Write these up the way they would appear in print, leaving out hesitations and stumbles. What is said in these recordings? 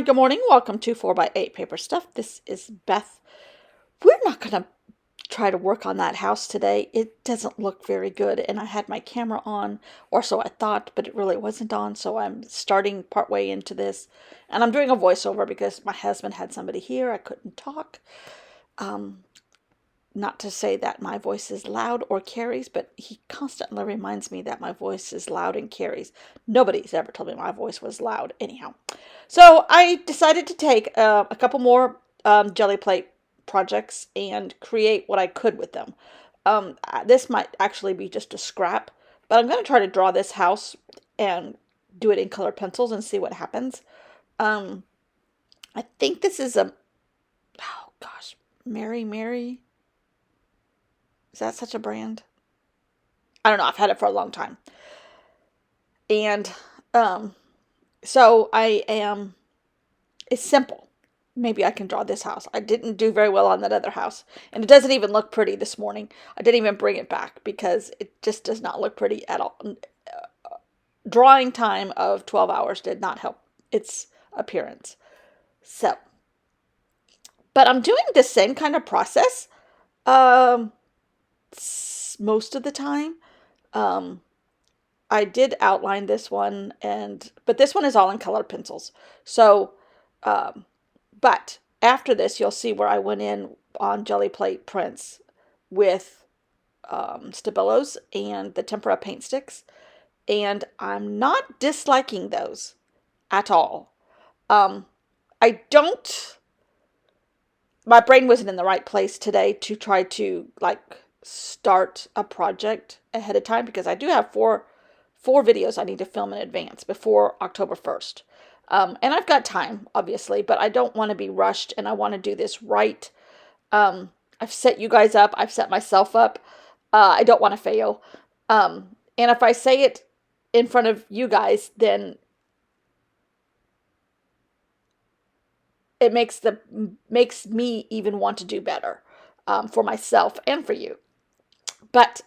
Good morning. Welcome to 4x8 Paper Stuff. This is Beth. We're not going to try to work on that house today. It doesn't look very good, and I had my camera on, or so I thought, but it really wasn't on, so I'm starting partway into this, and I'm doing a voiceover because my husband had somebody here. I couldn't talk. Not to say that my voice is loud or carries, but he constantly reminds me that my voice is loud and carries. Nobody's ever told me my voice was loud anyhow. So I decided to take a couple more jelly plate projects and create what I could with them. This might actually be just a scrap, but I'm going to try to draw this house and do it in colored pencils and see what happens. I think this is oh gosh, Mary. Is that such a brand? I don't know. I've had it for a long time. And so it's simple. Maybe I can draw this house. I didn't do very well on that other house. And it doesn't even look pretty this morning. I didn't even bring it back because it just does not look pretty at all. Drawing time of 12 hours did not help its appearance. So, but I'm doing the same kind of process most of the time. I did outline this one, but this one is all in colored pencils. So, but after this, you'll see where I went in on jelly plate prints with Stabilos and the tempera paint sticks, and I'm not disliking those at all. My brain wasn't in the right place today to try to start a project ahead of time because I do have four videos I need to film in advance before October 1st. And I've got time, obviously, but I don't want to be rushed and I want to do this right. I've set you guys up. I've set myself up. I don't want to fail. And if I say it in front of you guys, then it makes me even want to do better for myself and for you. But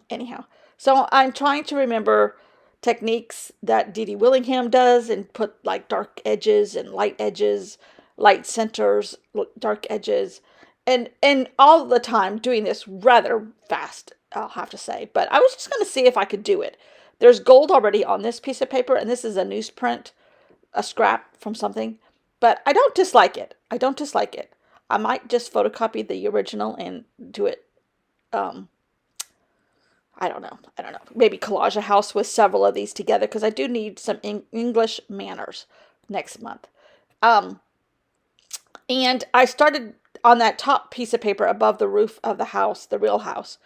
anyhow, so I'm trying to remember techniques that Dee Dee Willingham does and put like dark edges and light edges, light centers, dark edges, and all the time doing this rather fast, I'll have to say. But I was just going to see if I could do it. There's gold already on this piece of paper, and this is a newsprint, a scrap from something. But I don't dislike it. I might just photocopy the original and do it. I don't know. Maybe collage a house with several of these together because I do need some English manners next month. And I started on that top piece of paper above the roof of the house, the real house.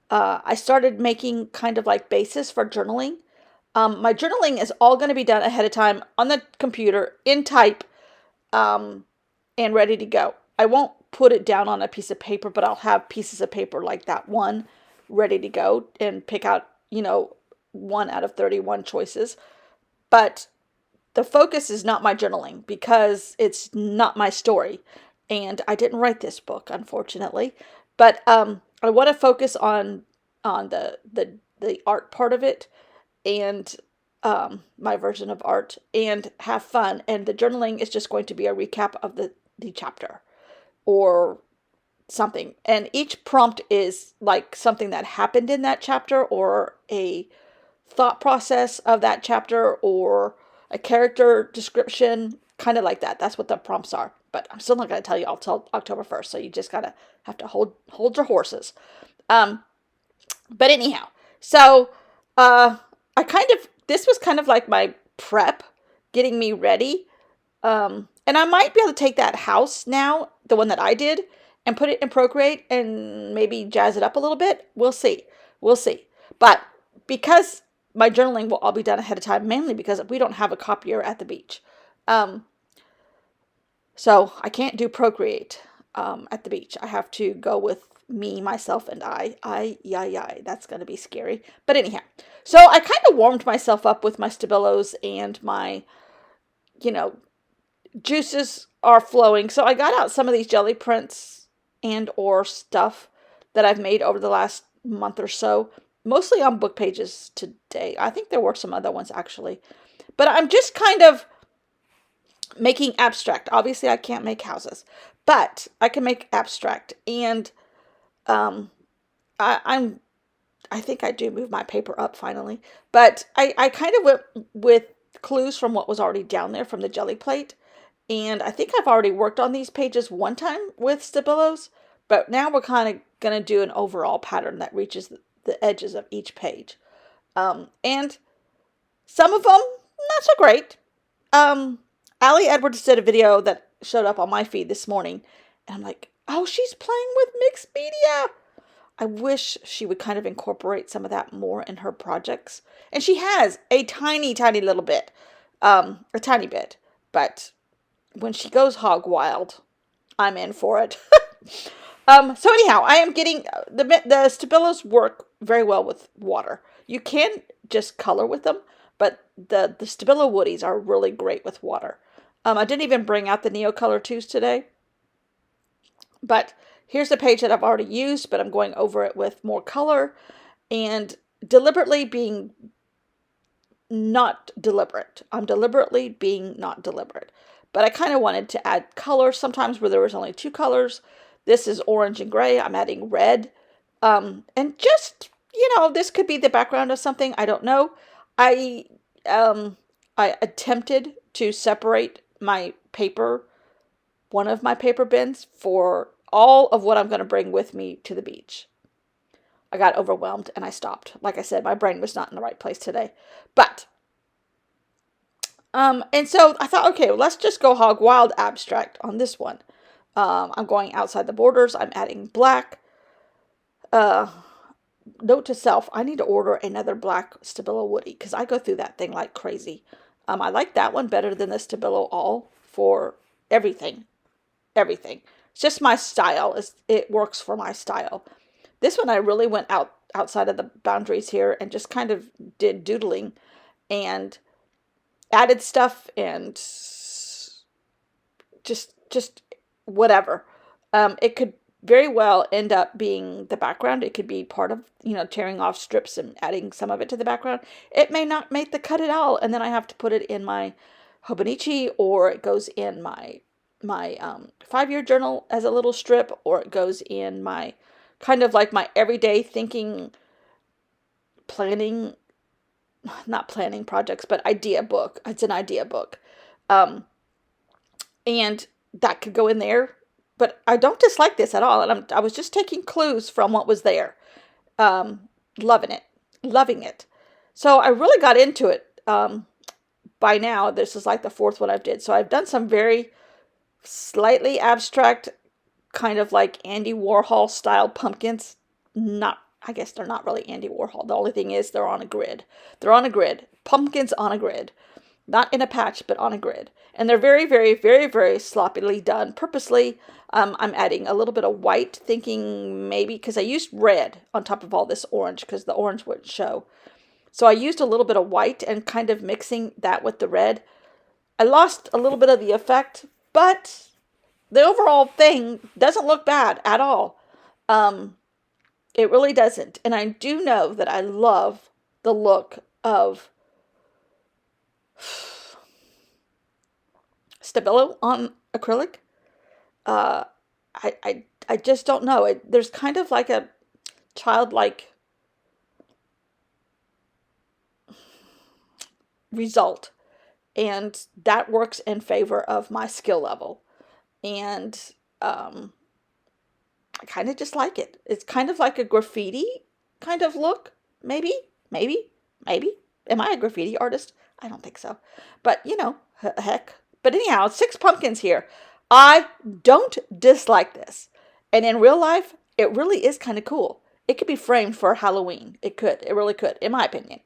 I started making kind of like bases for journaling. My journaling is all going to be done ahead of time on the computer in type and ready to go. I won't put it down on a piece of paper, but I'll have pieces of paper like that one ready to go and pick out, 1 out of 31 choices. But the focus is not my journaling because it's not my story. And I didn't write this book, unfortunately. But I want to focus on the art part of it and my version of art and have fun. And the journaling is just going to be a recap of the chapter or something. And each prompt is like something that happened in that chapter or a thought process of that chapter or a character description, kind of like that. That's what the prompts are. But I'm still not going to tell you all till October 1st. So you just have to hold your horses. But anyhow, so this was kind of like my prep, getting me ready. And I might be able to take that house now, the one that I did, and put it in Procreate and maybe jazz it up a little bit. We'll see. But because my journaling will all be done ahead of time, mainly because we don't have a copier at the beach. So I can't do Procreate at the beach. I have to go with me, myself, and I. That's going to be scary. But anyhow, so I kind of warmed myself up with my Stabilos and my, juices are flowing. So I got out some of these jelly prints and or stuff that I've made over the last month or so, mostly on book pages today. I think there were some other ones actually, but I'm just kind of making abstract. Obviously, I can't make houses, but I can make abstract. And um, I'm I think I do move my paper up finally. But I kind of went with clues from what was already down there from the jelly plate. And I think I've already worked on these pages one time with Stabilos, but now we're kind of going to do an overall pattern that reaches the edges of each page. And some of them, not so great. Allie Edwards did a video that showed up on my feed this morning, and I'm like, oh, she's playing with mixed media. I wish she would kind of incorporate some of that more in her projects. And she has a tiny, tiny little bit. A tiny bit. But when she goes hog wild, I'm in for it. So anyhow, I am getting... The Stabilos work very well with water. You can just color with them, but the Stabilo Woodies are really great with water. I didn't even bring out the Neo Color 2s today. But here's a page that I've already used, but I'm going over it with more color and deliberately being not deliberate. I'm deliberately being not deliberate. But I kind of wanted to add color sometimes where there was only two colors. This is orange and gray. I'm adding red. And just, this could be the background of something. I don't know. I attempted to separate my paper, one of my paper bins, for all of what I'm going to bring with me to the beach. I got overwhelmed and I stopped. Like I said, my brain was not in the right place today. But, and so I thought, okay, well, let's just go hog wild abstract on this one. I'm going outside the borders. I'm adding black. Note to self, I need to order another black Stabilo Woody because I go through that thing like crazy. I like that one better than the Stabilo All for everything. Everything. It's just my style. It works for my style. This one I really went outside of the boundaries here and just kind of did doodling and added stuff and just whatever. It could very well end up being the background. It could be part of, tearing off strips and adding some of it to the background. It may not make the cut at all, and then I have to put it in my Hobonichi, or it goes in my 5-year journal as a little strip, or it goes in my kind of like my everyday thinking not planning projects, but idea book. It's an idea book. And that could go in there, but I don't dislike this at all. And I was just taking clues from what was there. Loving it. So I really got into it. By now, this is like the fourth one I've did. So I've done some very slightly abstract, kind of like Andy Warhol style pumpkins. I guess they're not really Andy Warhol. The only thing is they're on a grid. Pumpkins on a grid. Not in a patch, but on a grid. And they're very, very, very, very sloppily done purposely. I'm adding a little bit of white, thinking maybe, because I used red on top of all this orange, because the orange wouldn't show. So I used a little bit of white and kind of mixing that with the red. I lost a little bit of the effect, but the overall thing doesn't look bad at all. It really doesn't. And I do know that I love the look of Stabilo on acrylic. I just don't know. There's kind of like a childlike result, and that works in favor of my skill level. And I kind of just like it. It's kind of like a graffiti kind of look. Maybe. Am I a graffiti artist? I don't think so. But, heck. But anyhow, 6 pumpkins here. I don't dislike this. And in real life, it really is kind of cool. It could be framed for Halloween. It could. It really could, in my opinion.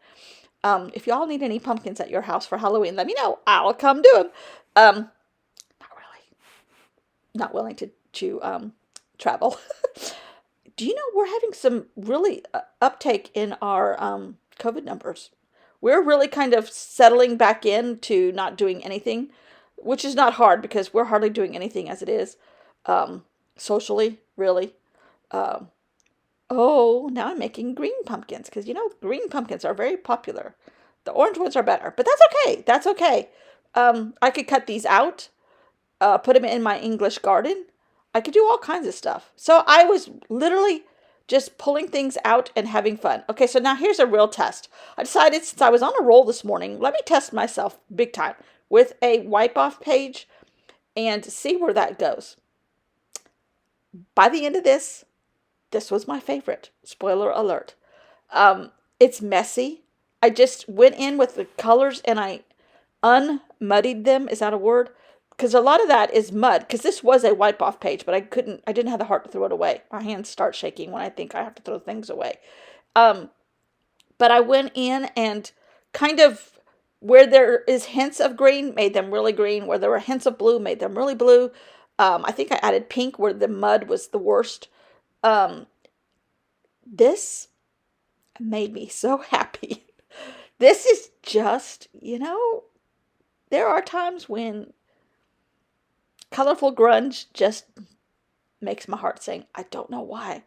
If y'all need any pumpkins at your house for Halloween, let me know. I'll come do them. Not really. Not willing to travel. Do you know we're having some really uptake in our COVID numbers? We're really kind of settling back into not doing anything, which is not hard because we're hardly doing anything as it is, socially, really. Now I'm making green pumpkins because, green pumpkins are very popular. The orange ones are better, but that's okay. I could cut these out, put them in my English garden. I could do all kinds of stuff. So I was literally just pulling things out and having fun. Okay, so now here's a real test. I decided, since I was on a roll this morning, let me test myself big time with a wipe off page and see where that goes. By the end of this was my favorite. Spoiler alert. It's messy. I just went in with the colors and I unmuddied them. Is that a word? Because a lot of that is mud. Because this was a wipe off page, but I didn't have the heart to throw it away. My hands start shaking when I think I have to throw things away. But I went in and kind of, where there is hints of green, made them really green. Where there were hints of blue, made them really blue. I think I added pink where the mud was the worst. This made me so happy. This is just, there are times when colorful grunge just makes my heart sing. I don't know why.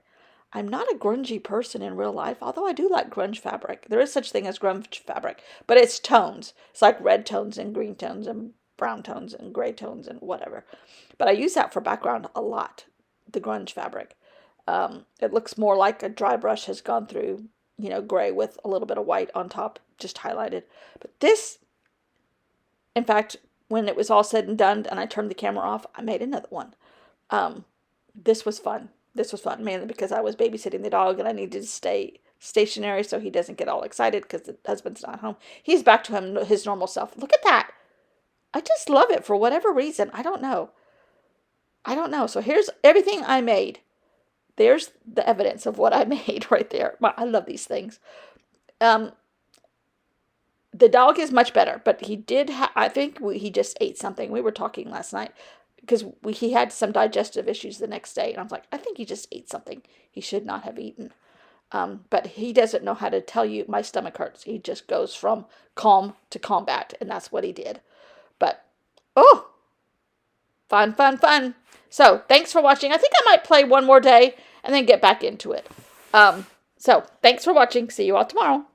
I'm not a grungy person in real life, although I do like grunge fabric. There is such thing as grunge fabric, but it's tones. It's like red tones and green tones and brown tones and gray tones and whatever. But I use that for background a lot, the grunge fabric. It looks more like a dry brush has gone through, gray with a little bit of white on top, just highlighted. But this, in fact, when it was all said and done and I turned the camera off, I made another one. This was fun. This was fun, mainly because I was babysitting the dog and I needed to stay stationary so he doesn't get all excited because the husband's not home. He's back to his normal self. Look at that. I just love it for whatever reason. I don't know. So here's everything I made. There's the evidence of what I made right there. I love these things. The dog is much better, but he did, I think he just ate something. We were talking last night because he had some digestive issues the next day. And I was like, I think he just ate something he should not have eaten. But he doesn't know how to tell you my stomach hurts. He just goes from calm to combat. And that's what he did. But, fun, fun, fun. So thanks for watching. I think I might play one more day and then get back into it. So thanks for watching. See you all tomorrow.